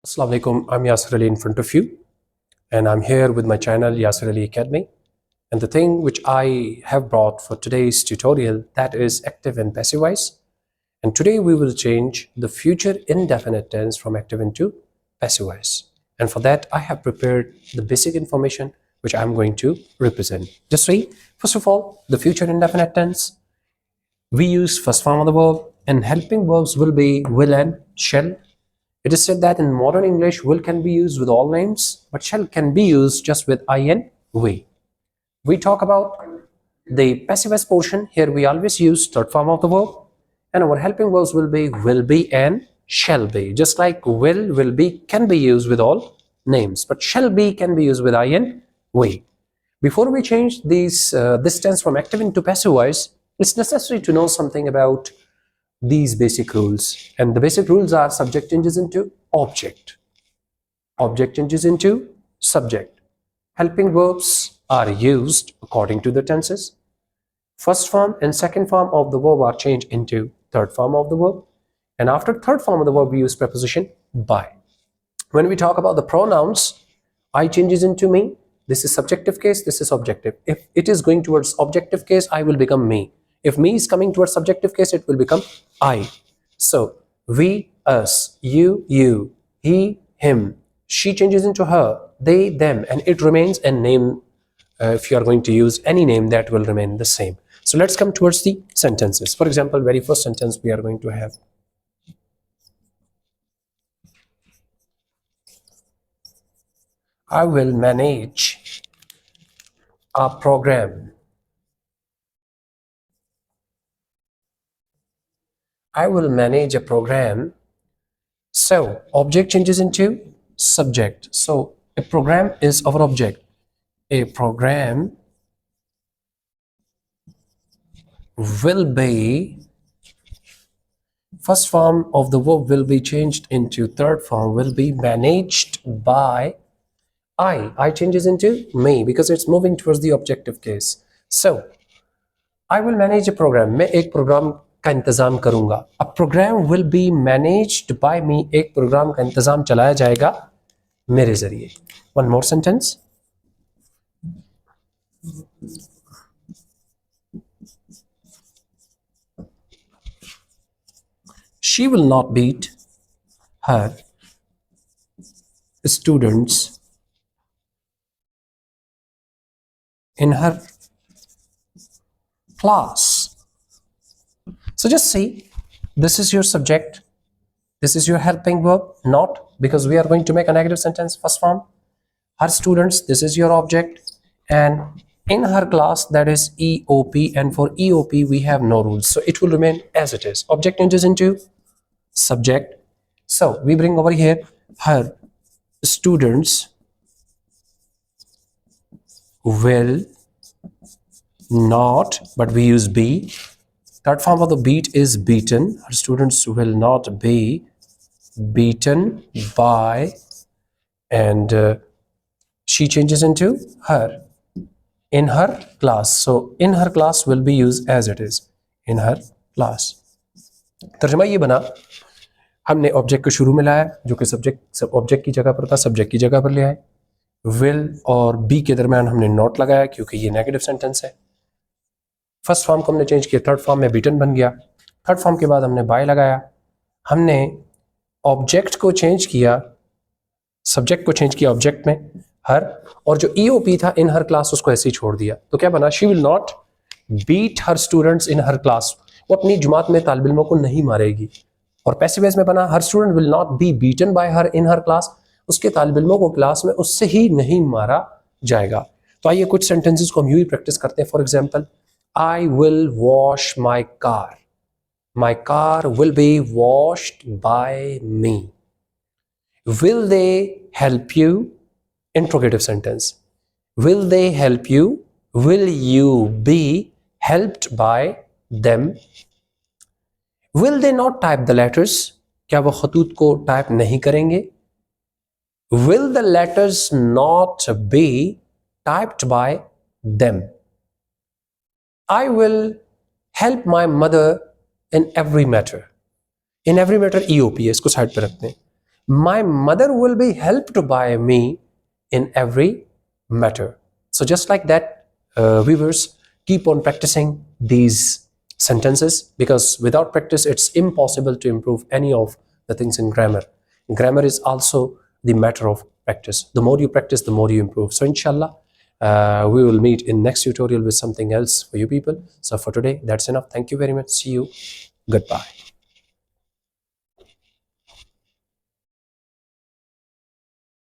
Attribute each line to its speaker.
Speaker 1: Assalamu alaikum, I'm Yasir Ali in front of you, and I'm here with my channel Yasir Ali Academy. And the thing which I have brought for today's tutorial, that is active and passive voice. And today we will change the future indefinite tense from active into passive voice. And for that I have prepared the basic information which I'm going to represent. Just see, first of all, the future indefinite tense, we use first form of the verb, and helping verbs will be will and shall. It is said that in modern English, will can be used with all names, but shall can be used just with I and we. We talk about the passive voice portion. Here we always use third form of the verb, and our helping verbs will be, and shall be. Just like will be, can be used with all names, but shall be can be used with I and we. Before we change this tense from active into passive voice, it's necessary to know something about these basic rules. And the basic rules are: subject changes into object, object changes into subject, helping verbs are used according to the tenses, first form and second form of the verb are changed into third form of the verb, and after third form of the verb we use preposition by. When we talk about the pronouns, I changes into me. This is subjective case, this is objective. If it is going towards objective case, I will become me. If me is coming towards subjective case, it will become I. So we, us, you, he, him. She changes into her, they, them, and it remains a name. If you are going to use any name, that will remain the same. So let's come towards the sentences. For example, very first sentence we are going to have: I will manage a program. I will manage a program. So object changes into subject. So a program is our object. A program will be, first form of the verb will be changed into third form, will be managed by I. I changes into me because it's moving towards the objective case. So I will manage a program. मैं एक programme का इंतजाम करूंगा. A program will be managed by me. एक programme का इंतजाम चलाया जाएगा मेरे जरिए. One more sentence. She will not beat her students in her class. So just see, this is your subject, this is your helping verb, not, because we are going to make a negative sentence, first form. Her students, this is your object, and in her class, that is EOP, and for EOP we have no rules, so it will remain as it is. Object changes into subject. So we bring over here her students will not, but we use be. Third form of the beat is beaten. Her students will not be beaten by, and she changes into her, in her class. So in her class will be used as it is, in her class. तर्जुमा ये बना, हमने object को शुरू में लाया जो कि सब्जेक्ट ऑब्जेक्ट की जगह पर था, सब्जेक्ट की जगह पर ले आए. विल और बी के दरमियान हमने नॉट लगाया क्योंकि ये नेगेटिव सेंटेंस है. फर्स्ट फॉर्म को हमने चेंज किया, थर्ड फॉर्म में बीटन बन गया. थर्ड फॉर्म के बाद हमने बाय लगाया. हमने ऑब्जेक्ट को चेंज किया, सब्जेक्ट को चेंज किया ऑब्जेक्ट में हर, और जो ईओपी था इन हर क्लास उसको ऐसे ही छोड़ दिया. तो क्या बना? She will not beat her students in her class. वो अपनी जुमात में तालिब इल्मों को नहीं मारेगी. और पैसिव वॉइस में बना her student will not be beaten by her in her class. उसके तालिब इल्मों को क्लास में उससे ही नहीं मारा जाएगा. तो आइए कुछ सेंटेंसेस को हम यूं ही प्रैक्टिस करते हैं. For example, I will wash my car. My car will be washed by me. Will they help you? Interrogative sentence. Will they help you? Will you be helped by them? Will they not type the letters? क्या वो खतूत को type नहीं करेंगे? Will the letters not be typed by them? I will help my mother in every matter. In every matter EOP है, इसको side पे रखते हैं. My mother will be helped by me in every matter. So just like that, viewers, keep on practicing these sentences, because without practice it's impossible to improve any of the things in grammar. Grammar is also the matter of practice. The more you practice, the more you improve. So inshallah, we will meet in next tutorial with something else for you people. So for today, that's enough. Thank you very much. See you. Goodbye.